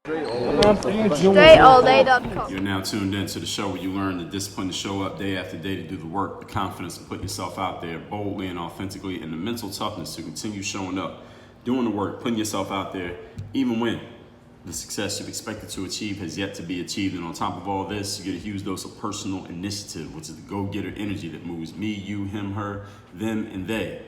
DreAllDay.com. You're now tuned in to the show where you learn the discipline to show up day after day to do the work, the confidence to put yourself out there boldly and authentically, and the mental toughness to continue showing up, doing the work, putting yourself out there, even when the success you've expected to achieve has yet to be achieved. And on top of all this, you get a huge dose of personal initiative, which is the go-getter energy that moves me, you, him, her, them, and they.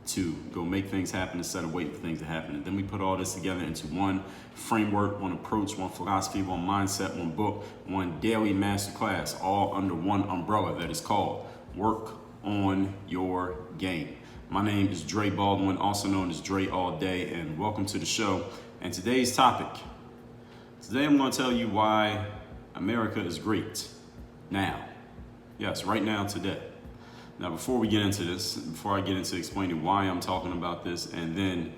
To go make things happen instead of waiting for things to happen. And then we put all this together into one framework, one approach, one philosophy, one mindset, one book, one daily masterclass, all under one umbrella that is called Work on Your Game. My name is Dre Baldwin, also known as Dre All Day, and welcome to the show. And today's topic, today I'm going to tell you why America is great now. Yes, right now, today. Now, before we get into this, before I get into explaining why I'm talking about this and then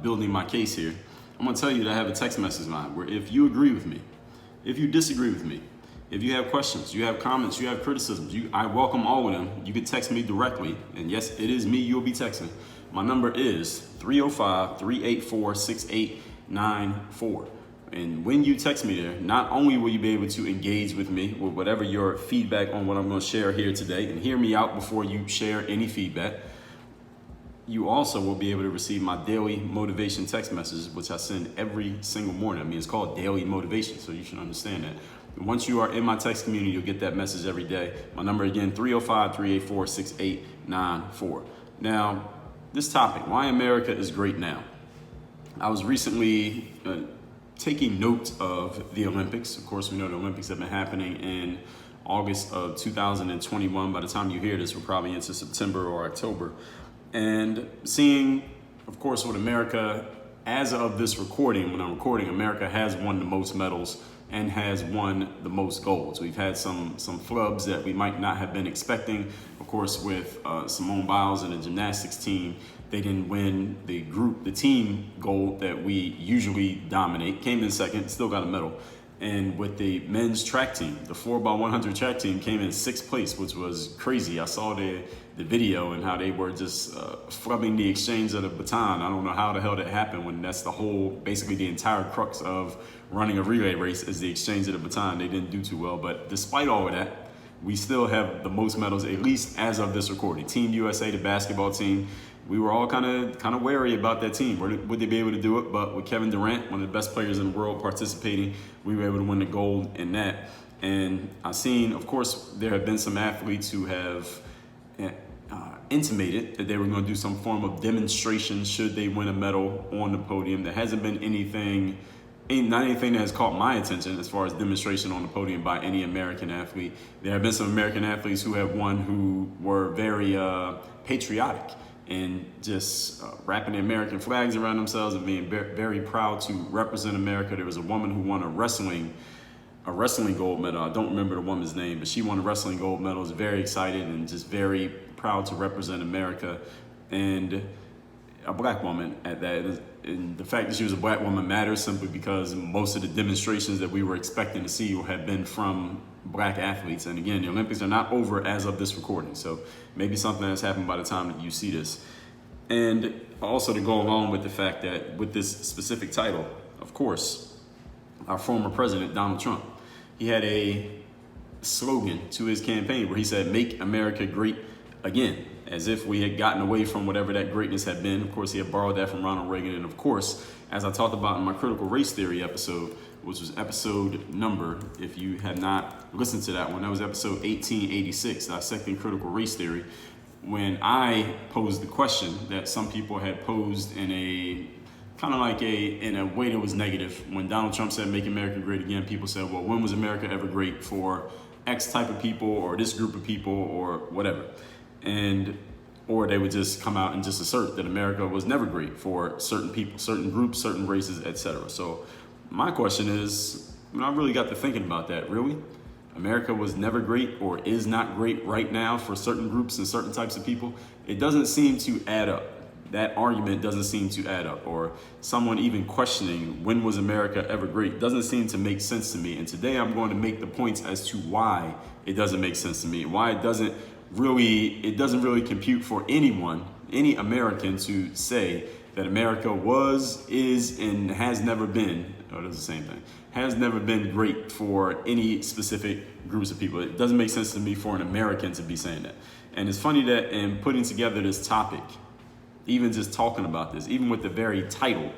building my case here, I'm going to tell you that I have a text message line where if you agree with me, if you disagree with me, if you have questions, you have comments, you have criticisms, I welcome all of them. You can text me directly. And yes, it is me you'll be texting. My number is 305-384-6894. And when you text me there, not only will you be able to engage with me with whatever your feedback on what I'm going to share here today, and hear me out before you share any feedback, you also will be able to receive my daily motivation text messages, which I send every single morning. I mean, it's called daily motivation, so you should understand that. Once you are in my text community, you'll get that message every day. My number again, 305-384-6894. Now, this topic, why America is great now. I was recently taking note of the Olympics. Of course, we know the Olympics have been happening in August of 2021. By the time you hear this, we're probably into September or October. And seeing, of course, what America, as of this recording, when I'm recording, America has won the most medals and has won the most golds. We've had some flubs that we might not have been expecting. Of course, with Simone Biles and the gymnastics team, they didn't win the team gold that we usually dominate. Came in second, still got a medal. And with the men's track team, the 4x100 track team came in sixth place, which was crazy. I saw the video and how they were just flubbing the exchange of the baton. I don't know how the hell that happened when that's basically the entire crux of running a relay race is the exchange of the baton. They didn't do too well, but despite all of that, we still have the most medals, at least as of this recording. Team USA, the basketball team, we were all kind of wary about that team. Would they be able to do it? But with Kevin Durant, one of the best players in the world, participating, we were able to win the gold in that. And I've seen, of course, there have been some athletes who have intimated that they were going to do some form of demonstration should they win a medal on the podium. There hasn't been not anything that has caught my attention as far as demonstration on the podium by any American athlete. There have been some American athletes who have won who were very patriotic and just wrapping the American flags around themselves and being very proud to represent America. There was a woman who won a wrestling gold medal. I don't remember the woman's name, but she won a wrestling gold medal. Was very excited and just very proud to represent America, and a black woman at that. And the fact that she was a black woman matters simply because most of the demonstrations that we were expecting to see had been from black athletes. And again, the Olympics are not over as of this recording, so maybe something has happened by the time that you see this. And also to go along with the fact that with this specific title, of course, our former president, Donald Trump, he had a slogan to his campaign where he said, "Make America Great Again," as if we had gotten away from whatever that greatness had been. Of course, he had borrowed that from Ronald Reagan. And of course, as I talked about in my critical race theory episode, which was episode number, if you had not listened to that one, that was episode 1886, dissecting critical race theory, when I posed the question that some people had posed in a kind of like in a way that was negative. When Donald Trump said, "Make America Great Again," people said, well, when was America ever great for X type of people or this group of people or whatever? Or they would just come out and just assert that America was never great for certain people, certain groups, certain races, etc. So my question is, I really got to thinking about that. Really? America was never great or is not great right now for certain groups and certain types of people? It doesn't seem to add up. That argument doesn't seem to add up. Or someone even questioning when was America ever great doesn't seem to make sense to me. And today I'm going to make the points as to why it doesn't make sense to me, why it doesn't really compute for anyone, any American, to say that America was, is, and has never been, or it's the same thing, has never been great for any specific groups of people. It doesn't make sense to me for an American to be saying that. And it's funny that in putting together this topic, even just talking about this, even with the very title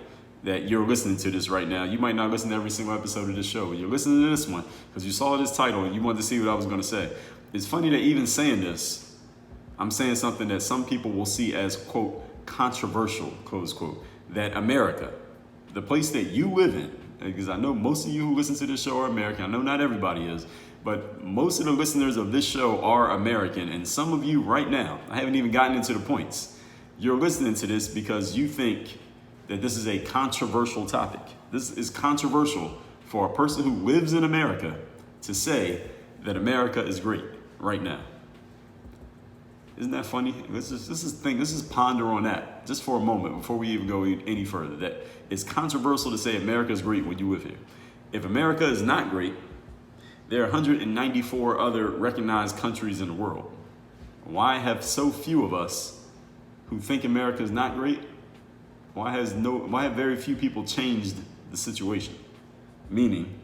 that you're listening to this right now, you might not listen to every single episode of this show, but you're listening to this one because you saw this title and you wanted to see what I was going to say. It's funny that even saying this, I'm saying something that some people will see as, quote, controversial, close quote, that America, the place that you live in, because I know most of you who listen to this show are American. I know not everybody is, but most of the listeners of this show are American. And some of you right now, I haven't even gotten into the points, you're listening to this because you think that this is a controversial topic. This is controversial for a person who lives in America to say that America is great right now. Isn't that funny? Let's just ponder on that just for a moment before we even go any further. That it's controversial to say America is great when you live here. If America is not great, there are 194 other recognized countries in the world. Why have so few of us who think America is not great? Why have very few people changed the situation? Meaning,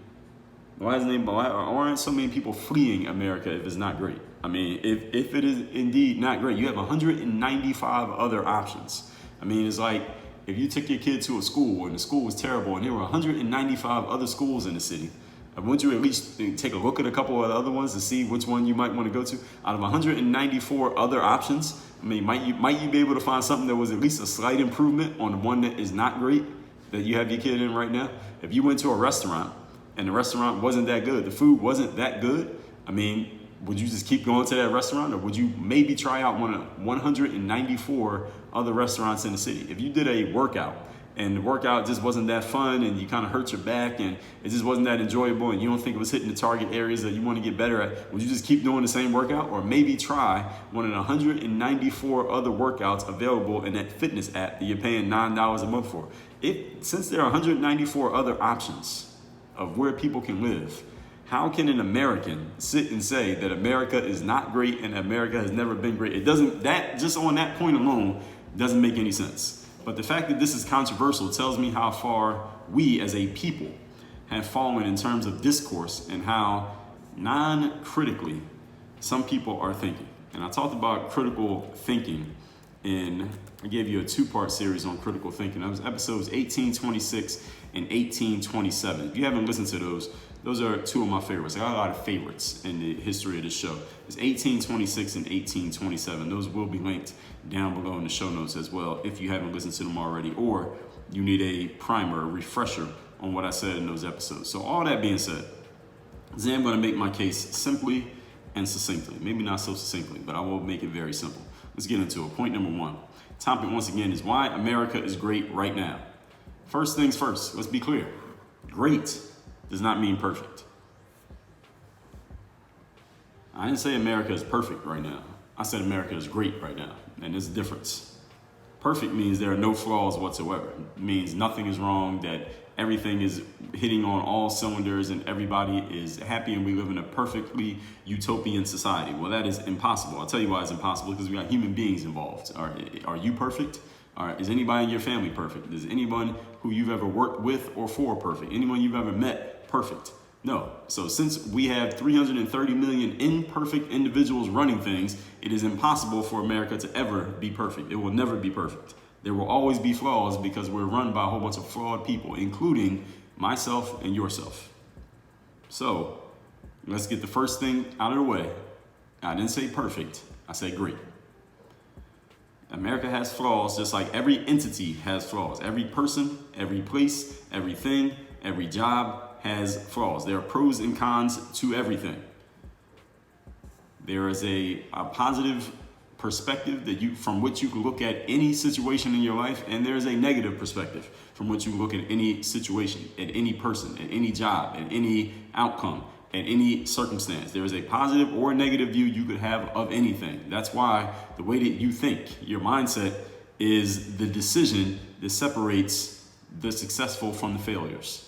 why aren't so many people fleeing America if it's not great? I mean, if it is indeed not great, you have 195 other options. I mean, it's like if you took your kid to a school and the school was terrible and there were 195 other schools in the city, wouldn't you at least take a look at a couple of the other ones to see which one you might want to go to? Out of 194 other options, I mean, might you be able to find something that was at least a slight improvement on the one that is not great that you have your kid in right now? If you went to a restaurant and the restaurant wasn't that good, the food wasn't that good, I mean, would you just keep going to that restaurant, or would you maybe try out one of 194 other restaurants in the city? If you did a workout and the workout just wasn't that fun and you kind of hurt your back and it just wasn't that enjoyable and you don't think it was hitting the target areas that you want to get better at, would you just keep doing the same workout, or maybe try one of the 194 other workouts available in that fitness app that you're paying $9 a month for? Since there are 194 other options of where people can live, how can an American sit and say that America is not great and America has never been great? It doesn't, that just on that point alone doesn't make any sense. But the fact that this is controversial tells me how far we as a people have fallen in terms of discourse and how non-critically some people are thinking. And I talked about critical thinking I gave you a 2-part series on critical thinking. That was episodes 1826 and 1827. If you haven't listened to those are two of my favorites. I got a lot of favorites in the history of the show. It's 1826 and 1827. Those will be linked down below in the show notes as well if you haven't listened to them already, or you need a primer, a refresher on what I said in those episodes. So all that being said, today I'm going to make my case simply and succinctly. Maybe not so succinctly, but I will make it very simple. Let's get into it. Point number 1. Topic once again is why America is great right now. First things first, let's be clear. Great does not mean perfect. I didn't say America is perfect right now. I said America is great right now, and there's a difference. Perfect means there are no flaws whatsoever. It means nothing is wrong, that everything is hitting on all cylinders and everybody is happy and we live in a perfectly utopian society. Well, that is impossible. I'll tell you why it's impossible, because we got human beings involved. Are you perfect? Is anybody in your family perfect? Is anyone who you've ever worked with or for perfect? Anyone you've ever met perfect? No. So since we have 330 million imperfect individuals running things, it is impossible for America to ever be perfect. It will never be perfect. There will always be flaws because we're run by a whole bunch of flawed people, including myself and yourself. So let's get the first thing out of the way. I didn't say perfect. I said great. America has flaws just like every entity has flaws. Every person, every place, everything, every job has flaws. There are pros and cons to everything. There is a positive perspective from which you can look at any situation in your life, and there is a negative perspective from which you look at any situation, at any person, at any job, at any outcome, at any circumstance. There is a positive or negative view you could have of anything. That's why the way that you think, your mindset, is the decision that separates the successful from the failures.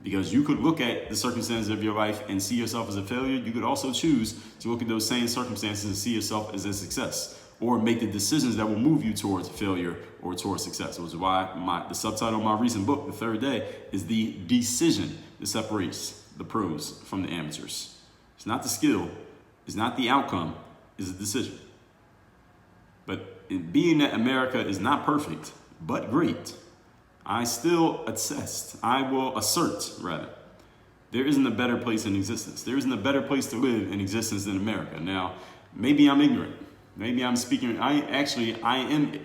Because you could look at the circumstances of your life and see yourself as a failure. You could also choose to look at those same circumstances and see yourself as a success. or make the decisions that will move you towards failure or towards success. Which is why the subtitle of my recent book, The Third Day, is the decision that separates the pros from the amateurs. It's not the skill, it's not the outcome, it's a decision. But in being that America is not perfect, but great, I will assert, there isn't a better place in existence. There isn't a better place to live in existence than America. Now, maybe I'm ignorant. Maybe I am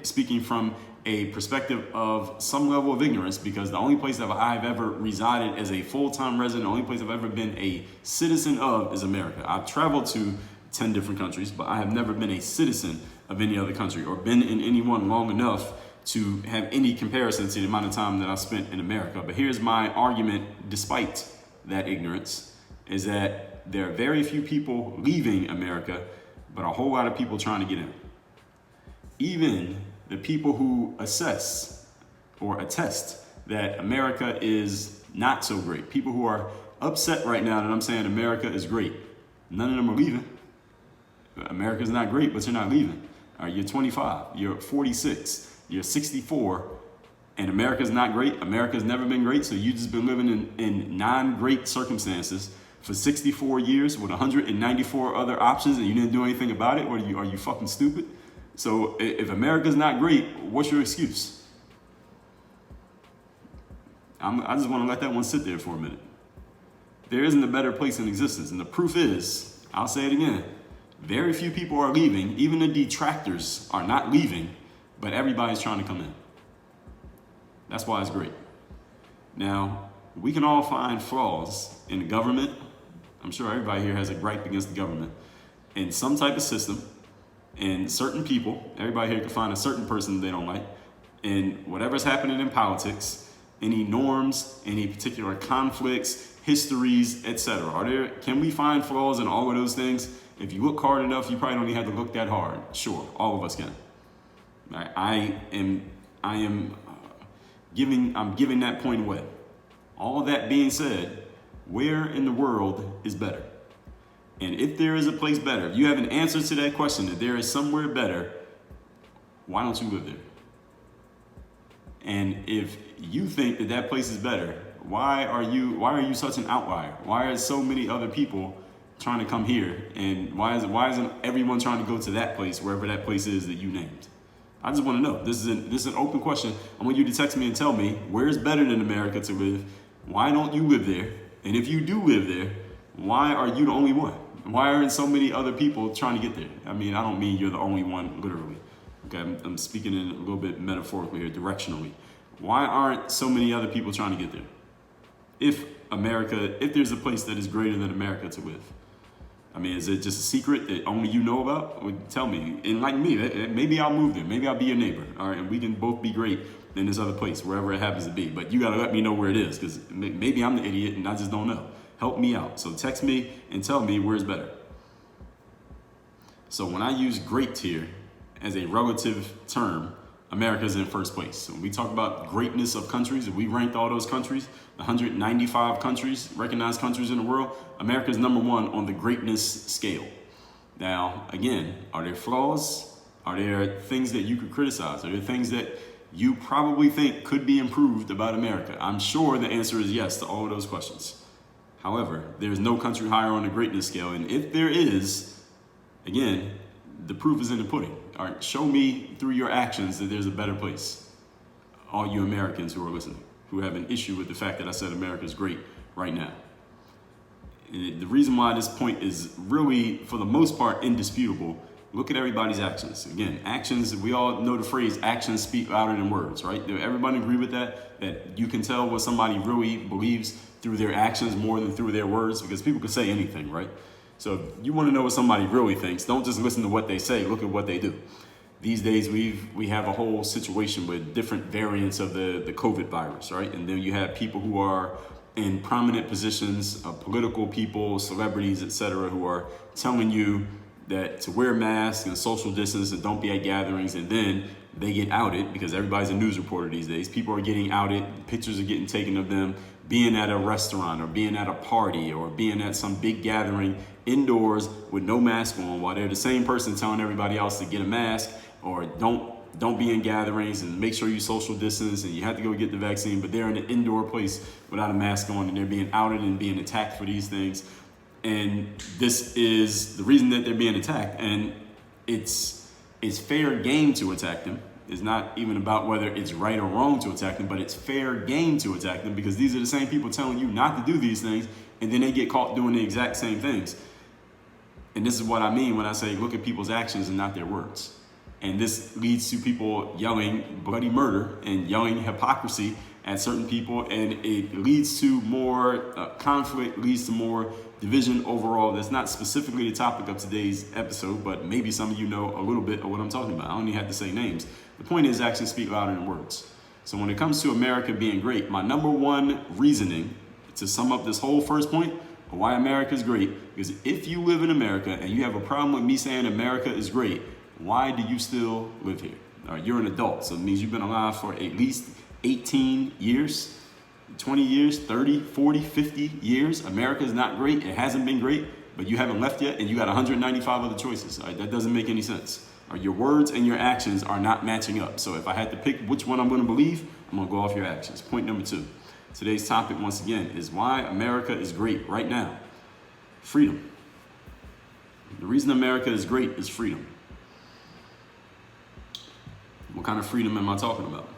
speaking from a perspective of some level of ignorance, because the only place that I've ever resided as a full-time resident, the only place I've ever been a citizen of is America. I've traveled to 10 different countries, but I have never been a citizen of any other country or been in any one long enough to have any comparison to the amount of time that I spent in America. But here's my argument, despite that ignorance, is that there are very few people leaving America, but a whole lot of people trying to get in. Even the people who assess or attest that America is not so great, people who are upset right now that I'm saying America is great, none of them are leaving. America's not great, but you're not leaving. All right, you're 25, you're 46, you're 64, and America's not great. America's never been great, so you've just been living in non-great circumstances for 64 years with 194 other options, and you didn't do anything about it. What are you fucking stupid? So if America's not great, what's your excuse? I just want to let that one sit there for a minute. There isn't a better place in existence, and the proof is, I'll say it again, very few people are leaving. Even the detractors are not leaving, but everybody's trying to come in. That's why it's great. Now, we can all find flaws in the government. I'm sure everybody here has a gripe against the government. In some type of system, and certain people, everybody here can find a certain person they don't like. And whatever's happening in politics, any norms, any particular conflicts, histories, etc. Can we find flaws in all of those things? If you look hard enough, you probably don't even have to look that hard. Sure, all of us can. I'm giving that point away. All that being said, where in the world is better? And if there is a place better, if you have an answer to that question, that there is somewhere better, why don't you live there? And if you think that that place is better, why are you such an outlier? Why are so many other people trying to come here? And why isn't everyone trying to go to that place, wherever that place is that you named? I just want to know. This is an open question. I want you to text me and tell me where is better than America to live. Why don't you live there? And if you do live there, why are you the only one? Why aren't so many other people trying to get there? I mean, I don't mean you're the only one, literally. Okay, I'm speaking in a little bit metaphorically here, directionally. Why aren't so many other people trying to get there? If there's a place that is greater than America to live. I mean, is it just a secret that only you know about? Well, tell me, enlighten me. Maybe I'll move there. Maybe I'll be your neighbor. All right, and we can both be great in this other place, wherever it happens to be. But you got to let me know where it is, because maybe I'm the idiot and I just don't know. Help me out. So text me and tell me where's better. So when I use great here as a relative term, America's in first place. So when we talk about greatness of countries, if we ranked all those countries, the 195 countries, recognized countries in the world, America's number one on the greatness scale. Now, again, are there flaws? Are there things that you could criticize? Are there things that you probably think could be improved about America? I'm sure the answer is yes to all of those questions. However, there's no country higher on the greatness scale. And if there is, again, the proof is in the pudding. All right, show me through your actions that there's a better place. All you Americans who are listening, who have an issue with the fact that I said America is great right now. The reason why this point is really, for the most part, indisputable, look at everybody's actions. Again, actions, we all know the phrase, actions speak louder than words, right? Do everybody agree with that? That you can tell what somebody really believes through their actions more than through their words? Because people can say anything, right? So if you want to know what somebody really thinks, don't just listen to what they say, look at what they do. These days, we have a whole situation with different variants of the COVID virus, right? And then you have people who are in prominent positions, political people, celebrities, etc., who are telling you that to wear masks and social distance and don't be at gatherings, and then they get outed because everybody's a news reporter these days. People are getting outed, pictures are getting taken of them being at a restaurant or being at a party or being at some big gathering indoors with no mask on, while they're the same person telling everybody else to get a mask or don't be in gatherings and make sure you social distance and you have to go get the vaccine, but they're in an indoor place without a mask on and they're being outed and being attacked for these things. And this is the reason that they're being attacked. And it's fair game to attack them. It's not even about whether it's right or wrong to attack them, but it's fair game to attack them because these are the same people telling you not to do these things, and then they get caught doing the exact same things. And this is what I mean when I say look at people's actions and not their words. And this leads to people yelling bloody murder and yelling hypocrisy at certain people, and it leads to more conflict, leads to more division overall. That's not specifically the topic of today's episode, but maybe some of you know a little bit of what I'm talking about. I don't even have to say names. The point is actions speak louder than words. So when it comes to America being great, my number one reasoning to sum up this whole first point of why America is great, because if you live in America and you have a problem with me saying America is great, why do you still live here? All right, you're an adult, so it means you've been alive for at least 18 years, 20 years, 30, 40, 50 years. America is not great. It hasn't been great, but you haven't left yet, and you got 195 other choices. All right, that doesn't make any sense. All right, your words and your actions are not matching up. So if I had to pick which one I'm going to believe, I'm going to go off your actions. Point number 2. Today's topic, once again, is why America is great right now. Freedom. The reason America is great is freedom. What kind of freedom am I talking about?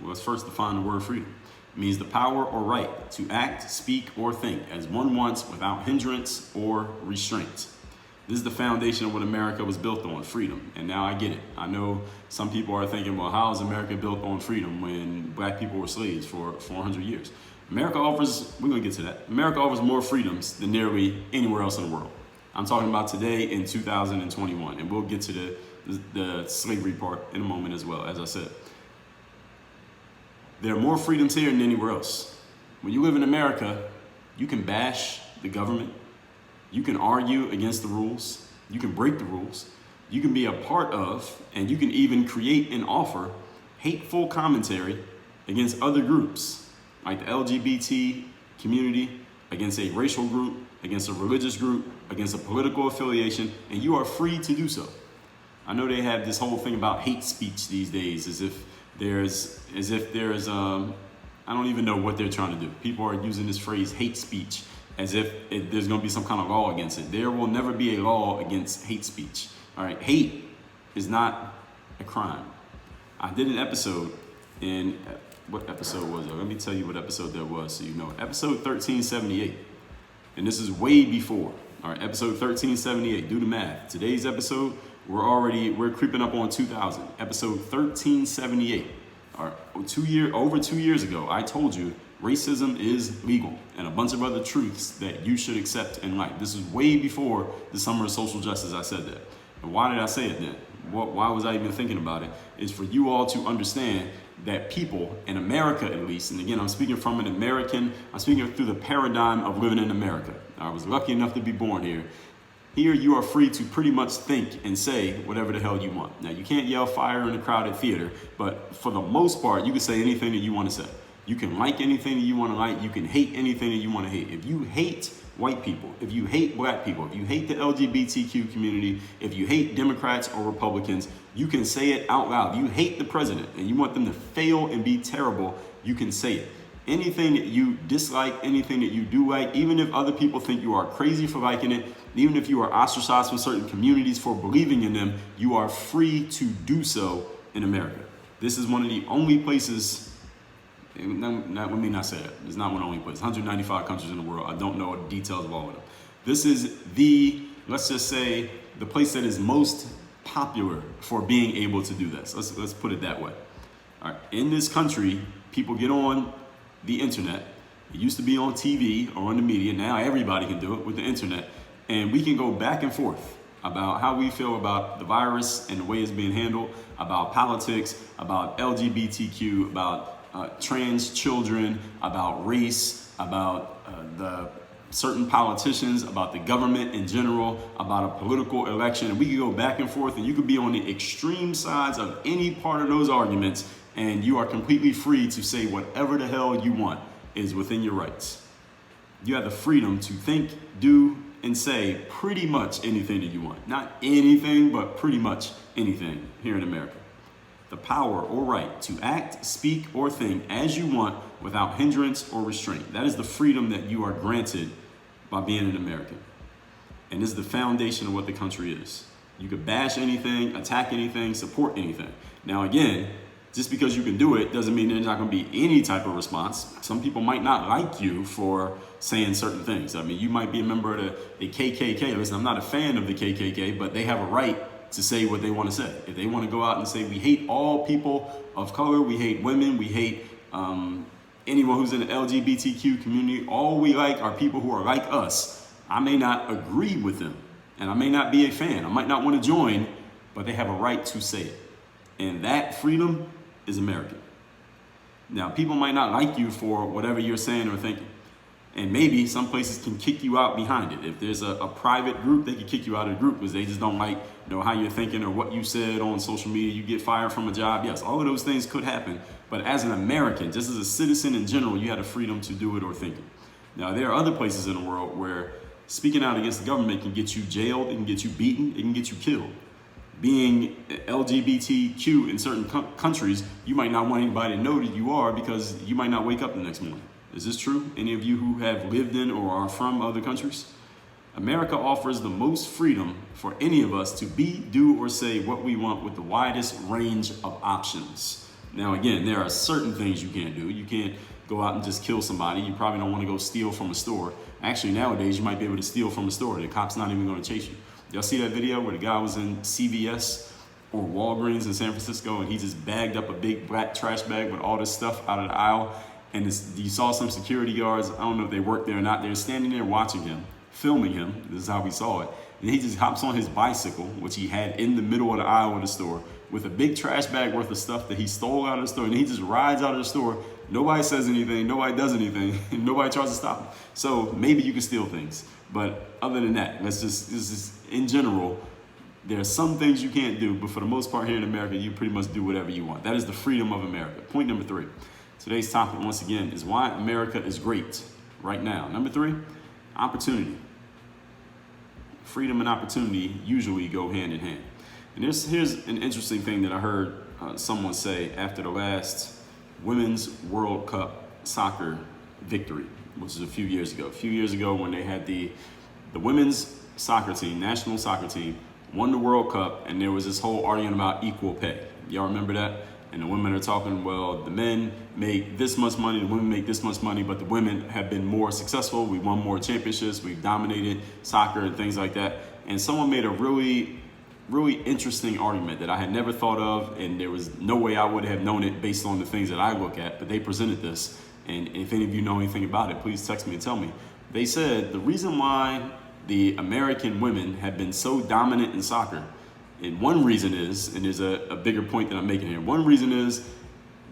Well, let's first define the word freedom. It means the power or right to act, speak, or think as one wants without hindrance or restraint. This is the foundation of what America was built on, freedom. And now I get it. I know some people are thinking, well, how is America built on freedom when black people were slaves for 400 years? We're going to get to that. America offers more freedoms than nearly anywhere else in the world. I'm talking about today in 2021, and we'll get to the slavery part in a moment as well, as I said. There are more freedoms here than anywhere else. When you live in America, you can bash the government. You can argue against the rules. You can break the rules. You can be a part of, and you can even create and offer hateful commentary against other groups, like the LGBT community, against a racial group, against a religious group, against a political affiliation, and you are free to do so. I know they have this whole thing about hate speech these days, as if there's I don't even know what they're trying to do. People are using this phrase hate speech as if there's going to be some kind of law against it. There will never be a law against hate speech. All right, hate is not a crime. I did an episode what episode was it? Let me tell you what episode that was so you know. Episode 1378. And this is way before. All right, episode 1378. Do the math. Today's episode, we're creeping up on 2000. Episode 1378. All right, over 2 years ago, I told you racism is legal and a bunch of other truths that you should accept in life. This is way before the summer of social justice. I said that. And why did I say it then? Why was I even thinking about it? Is for you all to understand that people in America, at least, and again, I'm speaking from an American, I'm speaking through the paradigm of living in America. I was lucky enough to be born here. Here, you are free to pretty much think and say whatever the hell you want. Now, you can't yell fire in a crowded theater, but for the most part, you can say anything that you want to say. You can like anything that you want to like. You can hate anything that you want to hate. If you hate white people, if you hate black people, if you hate the LGBTQ community, if you hate Democrats or Republicans, you can say it out loud. You hate the president and you want them to fail and be terrible, you can say it. Anything that you dislike, anything that you do like, even if other people think you are crazy for liking it, even if you are ostracized from certain communities for believing in them, you are free to do so in America. This is one of the only places. Let me not say that. It's not one only place. 195 countries in the world. I don't know the details of all of them. This is let's just say, the place that is most popular for being able to do this. Let's put it that way. All right. In this country, people get on the internet. It used to be on TV or on the media. Now everybody can do it with the internet. And we can go back and forth about how we feel about the virus and the way it's being handled, about politics, about LGBTQ, about trans children, about race, about the certain politicians, about the government in general, about a political election. And we could go back and forth, and you could be on the extreme sides of any part of those arguments, and you are completely free to say whatever the hell you want. is within your rights. You have the freedom to think, do, and say pretty much anything that you want. Not anything, but pretty much anything here in America. The power or right to act, speak, or think as you want without hindrance or restraint. That is the freedom that you are granted by being an American. And this is the foundation of what the country is. You could bash anything, attack anything, support anything. Now again, just because you can do it doesn't mean there's not going to be any type of response. Some people might not like you for saying certain things. I mean, you might be a member of the KKK. Listen, I'm not a fan of the KKK, but they have a right to say what they want to say. If they want to go out and say, we hate all people of color, we hate women, we hate anyone who's in the LGBTQ community, all we like are people who are like us. I may not agree with them, and I may not be a fan. I might not want to join, but they have a right to say it. And that freedom is American. Now, people might not like you for whatever you're saying or thinking. And maybe some places can kick you out behind it. If there's a private group, they can kick you out of the group because they just don't like how you're thinking or what you said on social media. You get fired from a job. Yes, all of those things could happen. But as an American, just as a citizen in general, you have the freedom to do it or think it. Now, there are other places in the world where speaking out against the government can get you jailed, it can get you beaten, it can get you killed. Being LGBTQ in certain countries, you might not want anybody to know that you are because you might not wake up the next morning. Is this true? Any of you who have lived in or are from other countries? America offers the most freedom for any of us to be, do, or say what we want with the widest range of options. Now, again, there are certain things you can't do. You can't go out and just kill somebody. You probably don't want to go steal from a store. Actually, nowadays, you might be able to steal from a store. The cop's not even going to chase you. Y'all see that video where the guy was in CVS or Walgreens in San Francisco and he just bagged up a big black trash bag with all this stuff out of the aisle? And you saw some security guards, I don't know if they worked there or not, they're standing there watching him, filming him. This is how we saw it. And he just hops on his bicycle, which he had in the middle of the aisle of the store, with a big trash bag worth of stuff that he stole out of the store. And he just rides out of the store. Nobody says anything, nobody does anything, and nobody tries to stop him. So maybe you can steal things. But other than that, this is in general, there are some things you can't do, but for the most part here in America, you pretty much do whatever you want. That is the freedom of America. Point number 3. Today's topic, once again, is why America is great right now. Number 3, opportunity. Freedom and opportunity usually go hand in hand. And here's an interesting thing that I heard someone say after the last Women's World Cup soccer victory, which is a few years ago. A few years ago when they had the women's soccer team, national soccer team, won the World Cup, and there was this whole argument about equal pay. Y'all remember that? And the women are talking, well, the men make this much money, the women make this much money, but the women have been more successful. We won more championships, we've dominated soccer and things like that. And someone made a really, really interesting argument that I had never thought of, and there was no way I would have known it based on the things that I look at, but they presented this. And if any of you know anything about it, please text me and tell me. They said the reason why the American women have been so dominant in soccer, and one reason is, and there's a bigger point that I'm making here, one reason is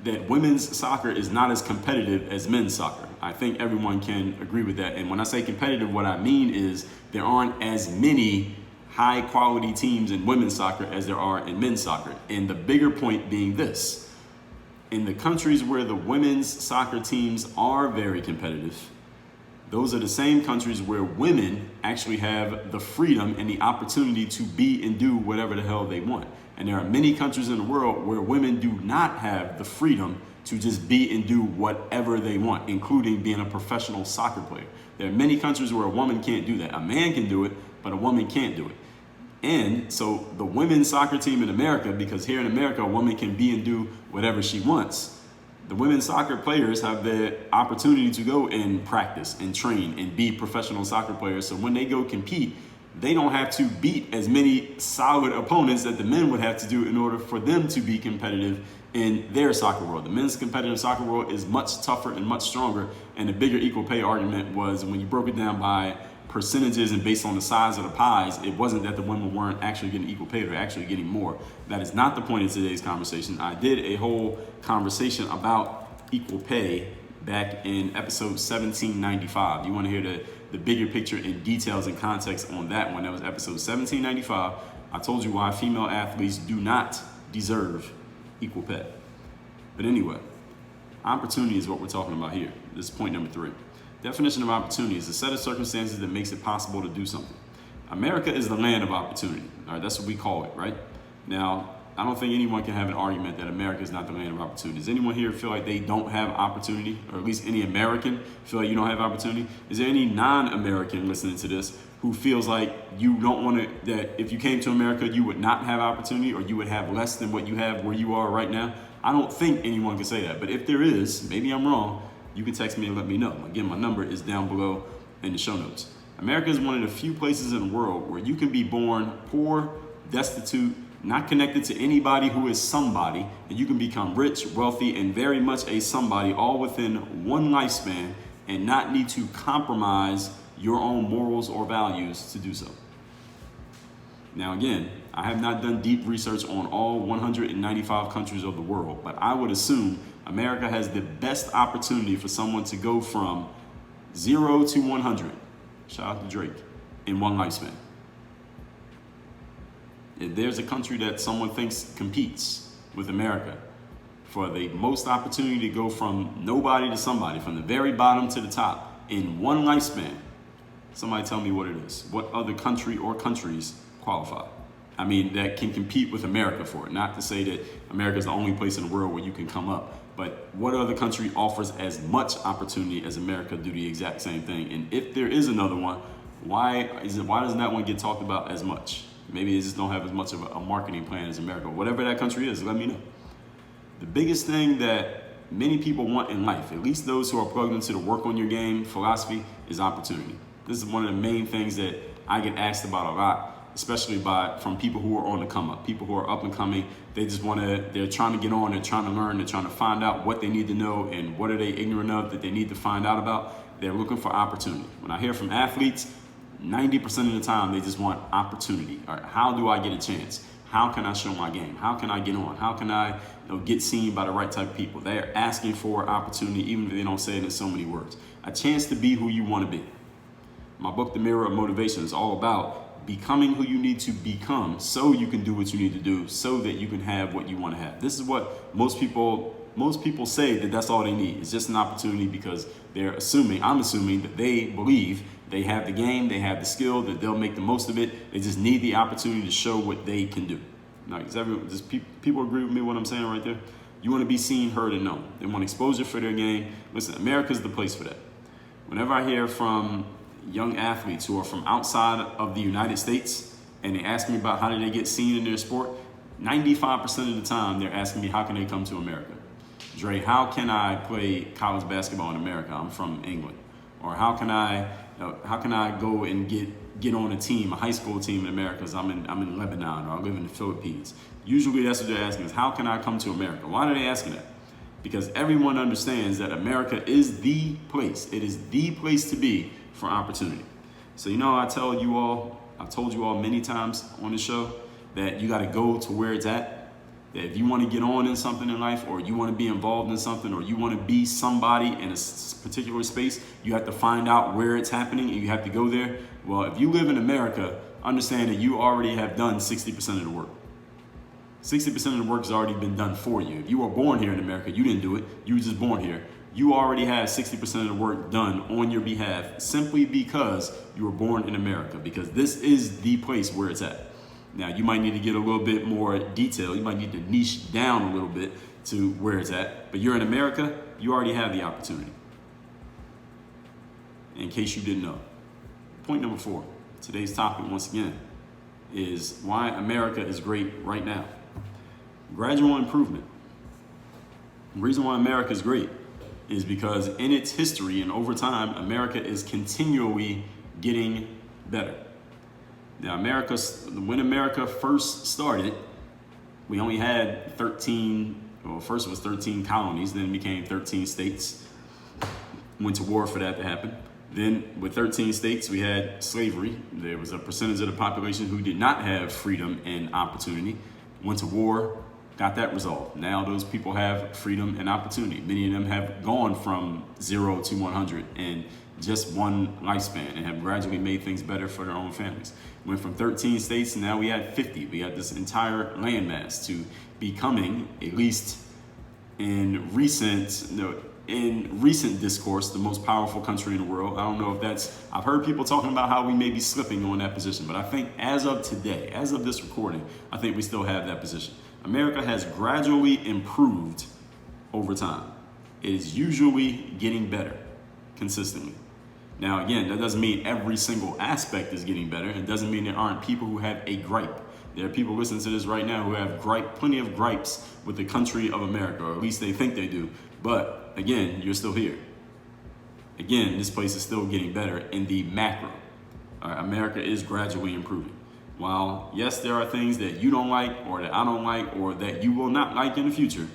that women's soccer is not as competitive as men's soccer. I think everyone can agree with that. And when I say competitive, what I mean is there aren't as many high quality teams in women's soccer as there are in men's soccer. And the bigger point being this: in the countries where the women's soccer teams are very competitive, those are the same countries where women actually have the freedom and the opportunity to be and do whatever the hell they want. And there are many countries in the world where women do not have the freedom to just be and do whatever they want, including being a professional soccer player. There are many countries where a woman can't do that. A man can do it, but a woman can't do it. And so the women's soccer team in America, because here in America, a woman can be and do whatever she wants, the women's soccer players have the opportunity to go and practice and train and be professional soccer players. So when they go compete, they don't have to beat as many solid opponents that the men would have to do in order for them to be competitive in their soccer world. The men's competitive soccer world is much tougher and much stronger. And the bigger equal pay argument was, when you broke it down by percentages and based on the size of the pies, it wasn't that the women weren't actually getting equal pay, they're actually getting more. That is not the point of today's conversation. I did a whole conversation about equal pay back in episode 1795. You want to hear the bigger picture and details and context on that one. That was episode 1795. I told you why female athletes do not deserve equal pay. But anyway, Opportunity is what we're talking about here. This is point number 3. Definition of opportunity is a set of circumstances that makes it possible to do something. America is the land of opportunity. All right, that's what we call it, right? Now, I don't think anyone can have an argument that America is not the land of opportunity. Does anyone here feel like they don't have opportunity? Or at least any American feel like you don't have opportunity? Is there any non-American listening to this who feels like you don't want to, that if you came to America, you would not have opportunity or you would have less than what you have where you are right now? I don't think anyone can say that. But if there is, maybe I'm wrong, you can text me and let me know. Again, my number is down below in the show notes. America is one of the few places in the world where you can be born poor, destitute, not connected to anybody who is somebody, and you can become rich, wealthy, and very much a somebody all within one lifespan and not need to compromise your own morals or values to do so. Now again, I have not done deep research on all 195 countries of the world, but I would assume America has the best opportunity for someone to go from 0 to 100, shout out to Drake, in one lifespan. If there's a country that someone thinks competes with America for the most opportunity to go from nobody to somebody, from the very bottom to the top, in one lifespan, somebody tell me what it is. What other country or countries qualify? I mean, that can compete with America for it. Not to say that America is the only place in the world where you can come up, but what other country offers as much opportunity as America do the exact same thing? And if there is another one, why doesn't that one get talked about as much? Maybe they just don't have as much of a marketing plan as America. Whatever that country is, let me know. The biggest thing that many people want in life, at least those who are plugged into the work on your game philosophy, is opportunity. This is one of the main things that I get asked about a lot, especially from people who are on the come up, people who are up and coming. They're trying to get on, they're trying to learn, they're trying to find out what they need to know and what are they ignorant of that they need to find out about. They're looking for opportunity. When I hear from athletes, 90% of the time, they just want opportunity. All right, how do I get a chance? How can I show my game? How can I get on? How can I get seen by the right type of people? They're asking for opportunity, even if they don't say it in so many words. A chance to be who you want to be. My book, The Mirror of Motivation, is all about becoming who you need to become so you can do what you need to do so that you can have what you want to have. This is what most people say that that's all they need. It's just an opportunity because I'm assuming that they believe they have the game, they have the skill, that they'll make the most of it. They just need the opportunity to show what they can do. Now, people agree with me what I'm saying right there? You want to be seen, heard, and known. They want exposure for their game. Listen, America's the place for that. Whenever I hear from young athletes who are from outside of the United States and they ask me about how did they get seen in their sport, 95% of the time they're asking me how can they come to America. Dre, how can I play college basketball in America? I'm from England. Or how can I go and get on a team, a high school team in America? Because I'm in Lebanon or I live in the Philippines. Usually that's what they're asking is how can I come to America? Why are they asking that? Because everyone understands that America is the place. It is the place to be for opportunity. So I've told you all many times on the show that you got to go to where it's at. That if you want to get on in something in life, or you want to be involved in something, or you want to be somebody in a particular space, you have to find out where it's happening and you have to go there. Well, if you live in America, understand that you already have done 60% of the work. 60% of the work has already been done for you. If you were born here in America, you didn't do it. You were just born here. You already have 60% of the work done on your behalf simply because you were born in America, because this is the place where it's at. Now, you might need to get a little bit more detail. You might need to niche down a little bit to where it's at. But you're in America, you already have the opportunity. In case you didn't know. Point number 4, today's topic once again, is why America is great right now. Gradual improvement. The reason why America is great is because in its history and over time, America is continually getting better. Now, when America first started, we only had 13, well, first it was 13 colonies, then it became 13 states. Went to war for that to happen. Then with 13 states, we had slavery. There was a percentage of the population who did not have freedom and opportunity. Went to war, got that resolved. Now those people have freedom and opportunity. Many of them have gone from 0 to 100 in just one lifespan and have gradually made things better for their own families. Went from 13 states, and now we had 50. We had this entire landmass to becoming at least in recent discourse, the most powerful country in the world. I don't know if I've heard people talking about how we may be slipping on that position, but I think as of today, as of this recording, I think we still have that position. America has gradually improved over time. It is usually getting better consistently. Now, again, that doesn't mean every single aspect is getting better. It doesn't mean there aren't people who have a gripe. There are people listening to this right now who have plenty of gripes with the country of America, or at least they think they do. But again, you're still here. Again, this place is still getting better in the macro. America is gradually improving. While, yes, there are things that you don't like, or that I don't like, or that you will not like in the future,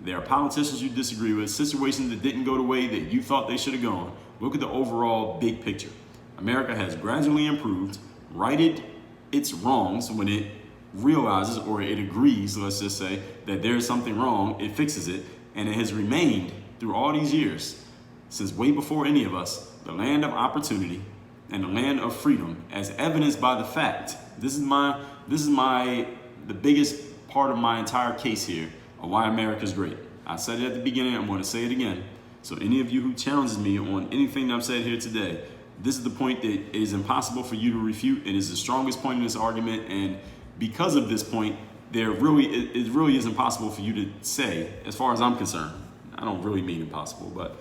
there are politicians you disagree with, situations that didn't go the way that you thought they should have gone. Look at the overall big picture. America has gradually improved, righted its wrongs when it realizes, or it agrees, let's just say, that there is something wrong, it fixes it, and it has remained through all these years, since way before any of us, the land of opportunity and the land of freedom, as evidenced by the fact, this is the biggest part of my entire case here of why America is great. I said it at the beginning, I'm going to say it again. So any of you who challenges me on anything that I've said here today, this is the point that it is impossible for you to refute. It is the strongest point in this argument, and because of this point, it really is impossible for you to say, as far as I'm concerned. I don't really mean impossible, but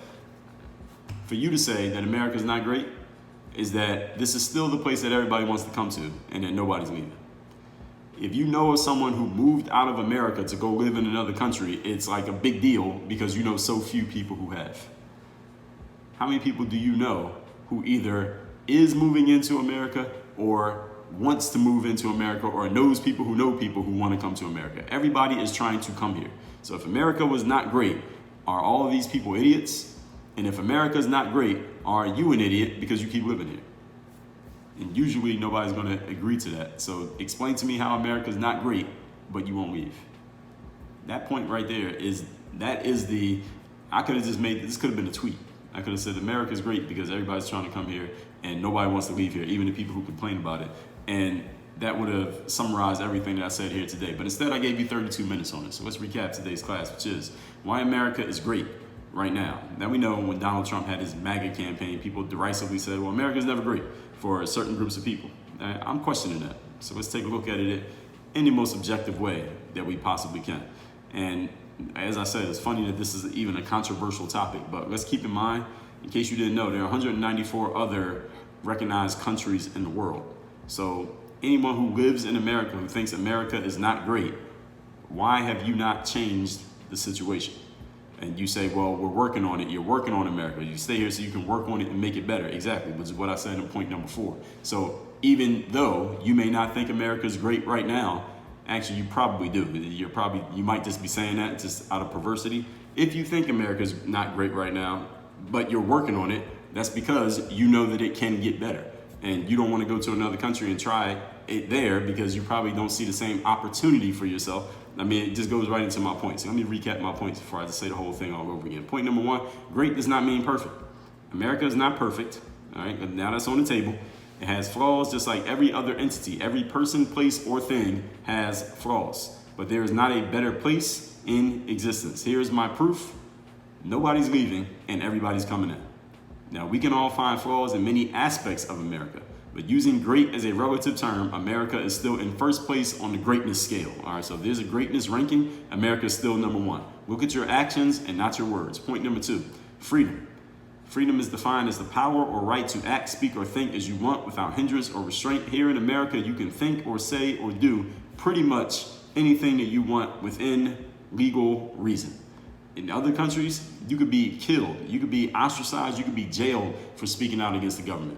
for you to say that America is not great is that this is still the place that everybody wants to come to and that nobody's leaving. If you know of someone who moved out of America to go live in another country, it's like a big deal because you know so few people who have. How many people do you know who either is moving into America or wants to move into America, or knows people who want to come to America? Everybody is trying to come here. So if America was not great, are all of these people idiots? And if America is not great, are you an idiot because you keep living here? And usually nobody's going to agree to that. So explain to me how America is not great, but you won't leave. That point right there I could have just made, this could have been a tweet. I could have said America's great because everybody's trying to come here and nobody wants to leave here, even the people who complain about it. And that would have summarized everything that I said here today. But instead, I gave you 32 minutes on it. So let's recap today's class, which is why America is great right now. Now we know when Donald Trump had his MAGA campaign, people derisively said, well, America's never great for certain groups of people. I'm questioning that. So let's take a look at it in the most objective way that we possibly can. And as I said, it's funny that this is even a controversial topic, but let's keep in mind, in case you didn't know, there are 194 other recognized countries in the world. So anyone who lives in America who thinks America is not great, why have you not changed the situation? And you say, well, we're working on it. You're working on America. You stay here so you can work on it and make it better. Exactly, which is what I said in point number 4. So even though you may not think America is great right now, actually you probably do. You might just be saying that just out of perversity. If you think America is not great right now, but you're working on it, that's because you know that it can get better. And you don't want to go to another country and try it there because you probably don't see the same opportunity for yourself. I mean, it just goes right into my points. So let me recap my points before I just say the whole thing all over again. Point number 1, great does not mean perfect. America is not perfect. All right, but now that's on the table. It has flaws just like every other entity. Every person, place, or thing has flaws. But there is not a better place in existence. Here's my proof. Nobody's leaving and everybody's coming in. Now, we can all find flaws in many aspects of America, but using great as a relative term, America is still in first place on the greatness scale. All right, so if there's a greatness ranking, America is still number 1. Look at your actions and not your words. Point number 2, freedom. Freedom is defined as the power or right to act, speak, or think as you want without hindrance or restraint. Here in America, you can think or say or do pretty much anything that you want within legal reason. In other countries, you could be killed, you could be ostracized, you could be jailed for speaking out against the government,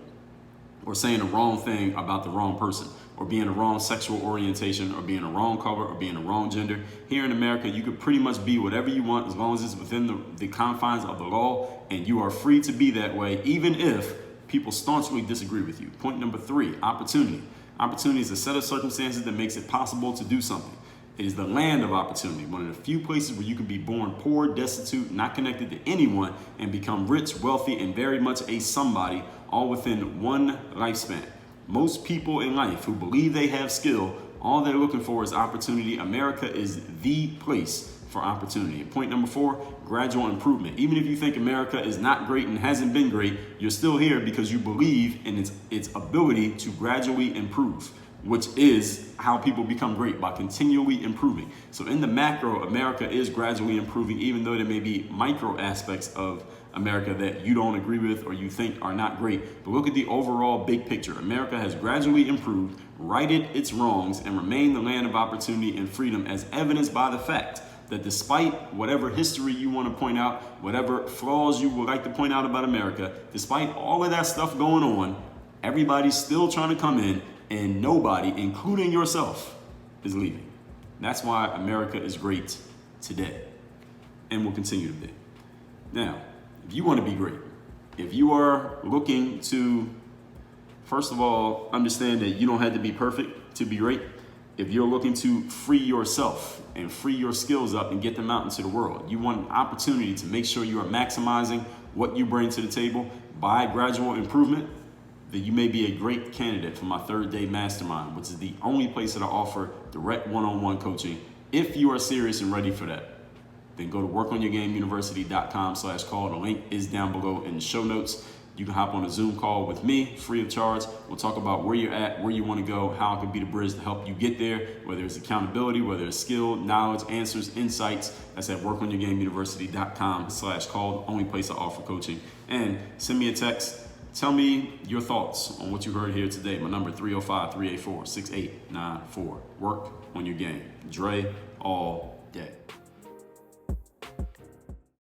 or saying the wrong thing about the wrong person, or being a wrong sexual orientation, or being a wrong color, or being a wrong gender. Here in America, you could pretty much be whatever you want as long as it's within the confines of the law, and you are free to be that way, even if people staunchly disagree with you. Point number 3, opportunity. Opportunity is a set of circumstances that makes it possible to do something. It is the land of opportunity, one of the few places where you can be born poor, destitute, not connected to anyone, and become rich, wealthy, and very much a somebody, all within one lifespan. Most people in life who believe they have skill, all they're looking for is opportunity. America is the place for opportunity. And point number 4, gradual improvement. Even if you think America is not great and hasn't been great, you're still here because you believe in its ability to gradually improve, which is how people become great, by continually improving. So in the macro, America is gradually improving, even though there may be micro aspects of America that you don't agree with or you think are not great. But look at the overall big picture. America has gradually improved, righted its wrongs, and remained the land of opportunity and freedom, as evidenced by the fact that despite whatever history you want to point out, whatever flaws you would like to point out about America, despite all of that stuff going on, everybody's still trying to come in, and nobody, including yourself, is leaving. That's why America is great today and will continue to be. Now, if you want to be great, if you are looking to, first of all, understand that you don't have to be perfect to be great. If you're looking to free yourself and free your skills up and get them out into the world, you want an opportunity to make sure you are maximizing what you bring to the table by gradual improvement, then you may be a great candidate for my 3rd-day mastermind, which is the only place that I offer direct one-on-one coaching. If you are serious and ready for that, then go to workonyourgameuniversity.com/call. The link is down below in the show notes. You can hop on a Zoom call with me, free of charge. We'll talk about where you're at, where you want to go, how I can be the bridge to help you get there, whether it's accountability, whether it's skill, knowledge, answers, insights. That's at workonyourgameuniversity.com/call, the only place I offer coaching. And send me a text. Tell me your thoughts on what you heard here today. My number 305-384-6894. Work on your game. Dre all day.